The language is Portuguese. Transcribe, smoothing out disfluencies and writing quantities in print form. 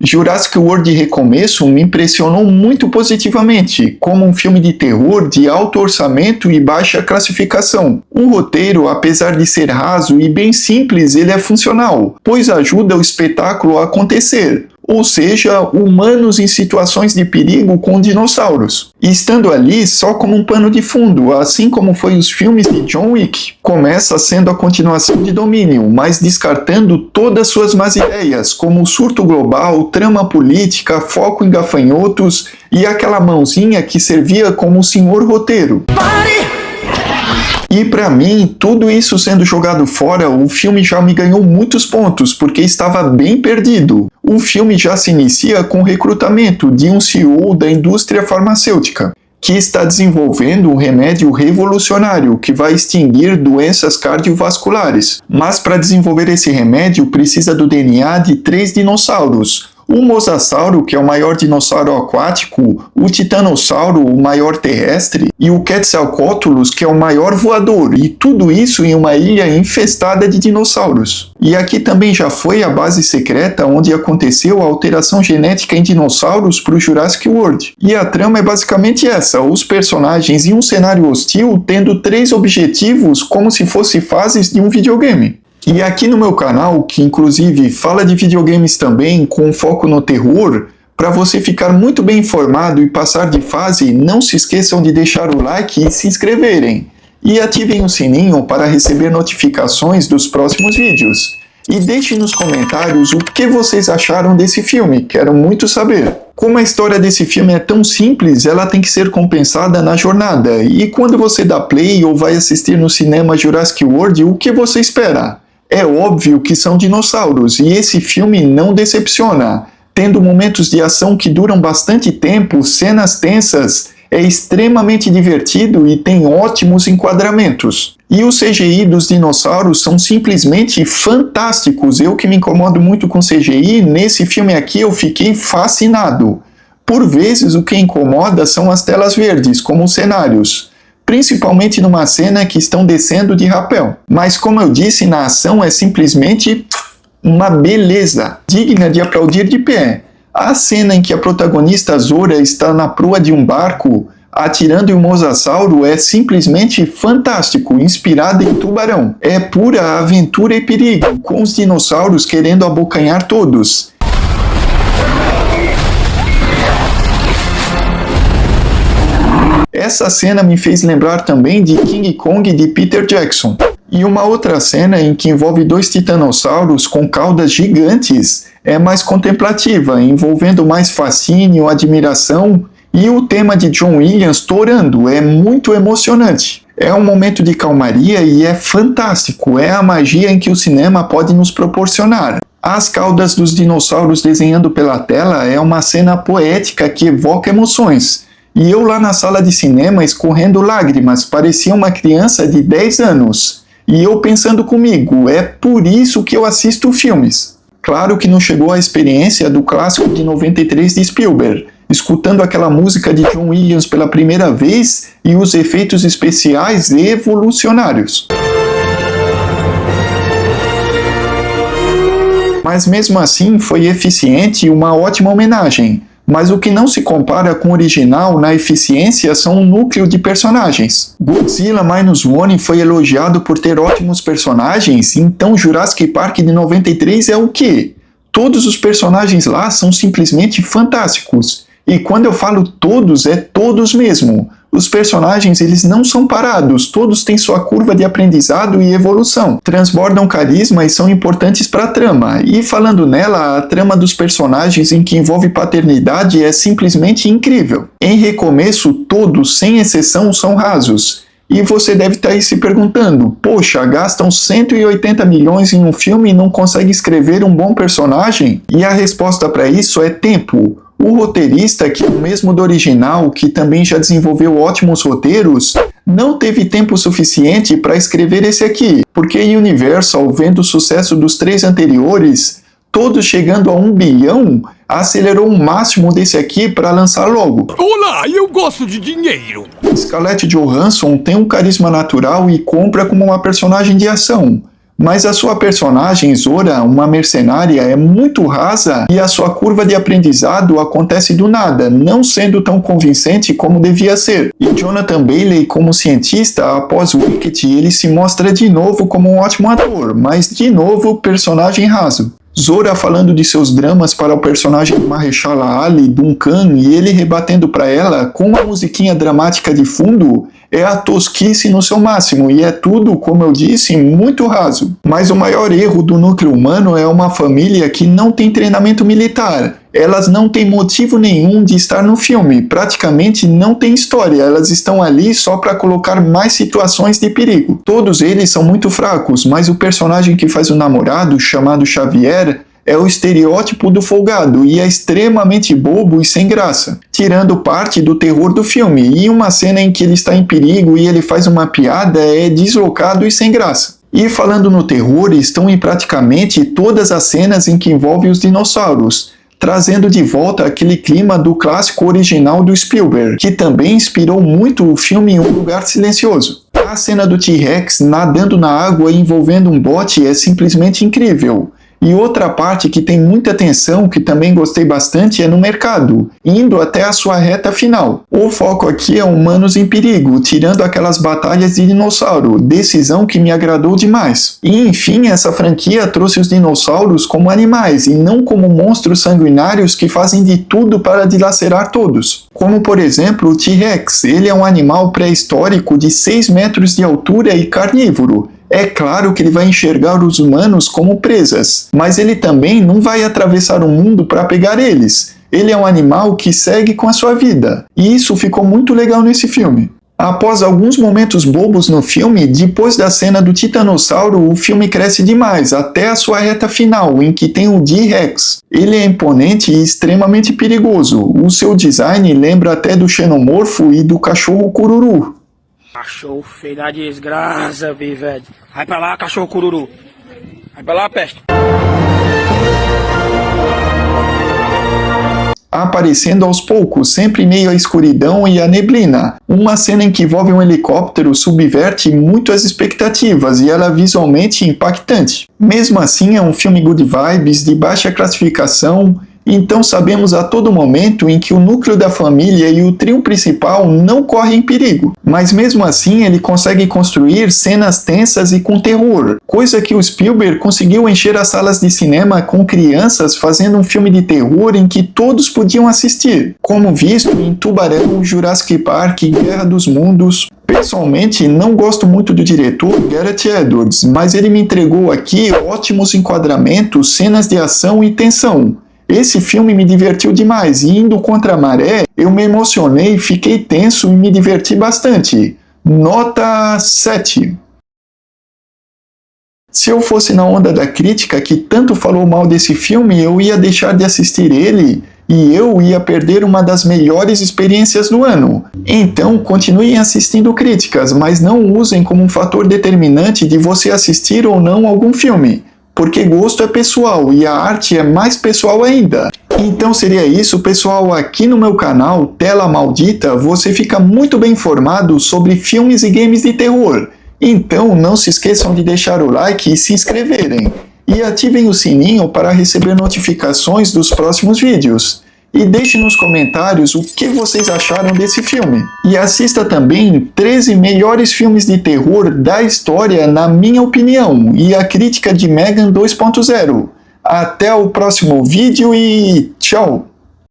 Jurassic World Recomeço me impressionou muito positivamente, como um filme de terror de alto orçamento e baixa classificação. O roteiro, apesar de ser raso e bem simples, ele é funcional, pois ajuda o espetáculo a acontecer. Ou seja, humanos em situações de perigo com dinossauros, e estando ali só como um pano de fundo, assim como foi os filmes de John Wick. Começa sendo a continuação de Dominion, mas descartando todas suas más ideias, como o surto global, trama política, foco em gafanhotos e aquela mãozinha que servia como o senhor roteiro. Pare! E pra mim, tudo isso sendo jogado fora, o filme já me ganhou muitos pontos, porque estava bem perdido. O filme já se inicia com o recrutamento de um CEO da indústria farmacêutica, que está desenvolvendo um remédio revolucionário que vai extinguir doenças cardiovasculares. Mas para desenvolver esse remédio precisa do DNA de 3 dinossauros. O Mosasauro, que é o maior dinossauro aquático, o Titanossauro, o maior terrestre, e o Quetzalcoatlus, que é o maior voador, e tudo isso em uma ilha infestada de dinossauros. E aqui também já foi a base secreta onde aconteceu a alteração genética em dinossauros para o Jurassic World. E a trama é basicamente essa, os personagens em um cenário hostil tendo 3 objetivos como se fossem fases de um videogame. E aqui no meu canal, que inclusive fala de videogames também, com foco no terror, para você ficar muito bem informado e passar de fase, não se esqueçam de deixar o like e se inscreverem. E ativem o sininho para receber notificações dos próximos vídeos. E deixem nos comentários o que vocês acharam desse filme, quero muito saber. Como a história desse filme é tão simples, ela tem que ser compensada na jornada. E quando você dá play ou vai assistir no cinema Jurassic World, o que você espera? É óbvio que são dinossauros, e esse filme não decepciona. Tendo momentos de ação que duram bastante tempo, cenas tensas, é extremamente divertido e tem ótimos enquadramentos. E o CGI dos dinossauros são simplesmente fantásticos. Eu que me incomodo muito com CGI, nesse filme aqui eu fiquei fascinado. Por vezes o que incomoda são as telas verdes, como os cenários. Principalmente numa cena que estão descendo de rapel. Mas como eu disse, na ação é simplesmente uma beleza, digna de aplaudir de pé. A cena em que a protagonista Zora está na proa de um barco, atirando em um mosasauro, é simplesmente fantástico, inspirada em Tubarão. É pura aventura e perigo, com os dinossauros querendo abocanhar todos. Essa cena me fez lembrar também de King Kong de Peter Jackson. E uma outra cena em que envolve 2 titanossauros com caudas gigantes é mais contemplativa, envolvendo mais fascínio, admiração e o tema de John Williams torando, é muito emocionante. É um momento de calmaria e é fantástico, é a magia em que o cinema pode nos proporcionar. As caudas dos dinossauros desenhando pela tela é uma cena poética que evoca emoções. E eu lá na sala de cinema escorrendo lágrimas, parecia uma criança de 10 anos. E eu pensando comigo, é por isso que eu assisto filmes. Claro que não chegou à experiência do clássico de 93 de Spielberg, escutando aquela música de John Williams pela primeira vez e os efeitos especiais revolucionários. Mas mesmo assim foi eficiente e uma ótima homenagem. Mas o que não se compara com o original na eficiência são o núcleo de personagens. Godzilla Minus One foi elogiado por ter ótimos personagens, então Jurassic Park de 93 é o quê? Todos os personagens lá são simplesmente fantásticos. E quando eu falo todos, é todos mesmo. Os personagens, eles não são parados, todos têm sua curva de aprendizado e evolução, transbordam carisma e são importantes para a trama. E falando nela, a trama dos personagens em que envolve paternidade é simplesmente incrível. Em Recomeço, todos, sem exceção, são rasos. E você deve estar aí se perguntando, poxa, gastam 180 milhões em um filme e não conseguem escrever um bom personagem? E a resposta para isso é tempo. O roteirista, que é o mesmo do original, que também já desenvolveu ótimos roteiros, não teve tempo suficiente para escrever esse aqui, porque a Universal, vendo o sucesso dos 3 anteriores, todos chegando a 1 bilhão, acelerou o máximo desse aqui para lançar logo. Olá, eu gosto de dinheiro! Scarlett Johansson tem um carisma natural e compra como uma personagem de ação, Mas a sua personagem, Zora, uma mercenária, é muito rasa e a sua curva de aprendizado acontece do nada, não sendo tão convincente como devia ser. E Jonathan Bailey, como cientista, após Wicked, ele se mostra de novo como um ótimo ator, mas de novo personagem raso. Zora falando de seus dramas para o personagem Mahershala Ali, Duncan, e ele rebatendo para ela com uma musiquinha dramática de fundo, é a tosquice no seu máximo, e é tudo, como eu disse, muito raso. Mas o maior erro do núcleo humano é uma família que não tem treinamento militar. Elas não têm motivo nenhum de estar no filme, praticamente não tem história, elas estão ali só para colocar mais situações de perigo. Todos eles são muito fracos, mas o personagem que faz o namorado, chamado Xavier, é o estereótipo do folgado e é extremamente bobo e sem graça, tirando parte do terror do filme, e uma cena em que ele está em perigo e ele faz uma piada é deslocado e sem graça. E falando no terror, estão em praticamente todas as cenas em que envolvem os dinossauros, trazendo de volta aquele clima do clássico original do Spielberg, que também inspirou muito o filme Um Lugar Silencioso. A cena do T-Rex nadando na água e envolvendo um bote é simplesmente incrível. E outra parte que tem muita tensão, que também gostei bastante, é no mercado, indo até a sua reta final. O foco aqui é humanos em perigo, tirando aquelas batalhas de dinossauro, decisão que me agradou demais. E enfim, essa franquia trouxe os dinossauros como animais, e não como monstros sanguinários que fazem de tudo para dilacerar todos. Como por exemplo o T-Rex, ele é um animal pré-histórico de 6 metros de altura e carnívoro. É claro que ele vai enxergar os humanos como presas, mas ele também não vai atravessar o mundo para pegar eles. Ele é um animal que segue com a sua vida, e isso ficou muito legal nesse filme. Após alguns momentos bobos no filme, depois da cena do titanossauro, o filme cresce demais, até a sua reta final, em que tem o T-Rex. Ele é imponente e extremamente perigoso. O seu design lembra até do xenomorfo e do cachorro cururu. Cachorro feio da desgraça, velho. Vai pra lá, cachorro cururu. Vai pra lá, peste. Aparecendo aos poucos, sempre em meio à escuridão e à neblina. Uma cena em que envolve um helicóptero subverte muito as expectativas e ela é visualmente impactante. Mesmo assim, é um filme good vibes, de baixa classificação. Então sabemos a todo momento em que o núcleo da família e o trio principal não correm perigo, mas mesmo assim ele consegue construir cenas tensas e com terror, coisa que o Spielberg conseguiu encher as salas de cinema com crianças fazendo um filme de terror em que todos podiam assistir, como visto em Tubarão, Jurassic Park, Guerra dos Mundos. Pessoalmente, não gosto muito do diretor Gareth Edwards, mas ele me entregou aqui ótimos enquadramentos, cenas de ação e tensão. Esse filme me divertiu demais e indo contra a maré, eu me emocionei, fiquei tenso e me diverti bastante. Nota 7. Se eu fosse na onda da crítica que tanto falou mal desse filme, eu ia deixar de assistir ele e eu ia perder uma das melhores experiências do ano. Então, continuem assistindo críticas, mas não usem como um fator determinante de você assistir ou não algum filme. Porque gosto é pessoal e a arte é mais pessoal ainda. Então seria isso, pessoal. Aqui no meu canal, Tela Maldita, você fica muito bem informado sobre filmes e games de terror. Então não se esqueçam de deixar o like e se inscreverem. E ativem o sininho para receber notificações dos próximos vídeos. E deixe nos comentários o que vocês acharam desse filme. E assista também 13 melhores filmes de terror da história, na minha opinião, e a crítica de Megan 2.0. Até o próximo vídeo e tchau!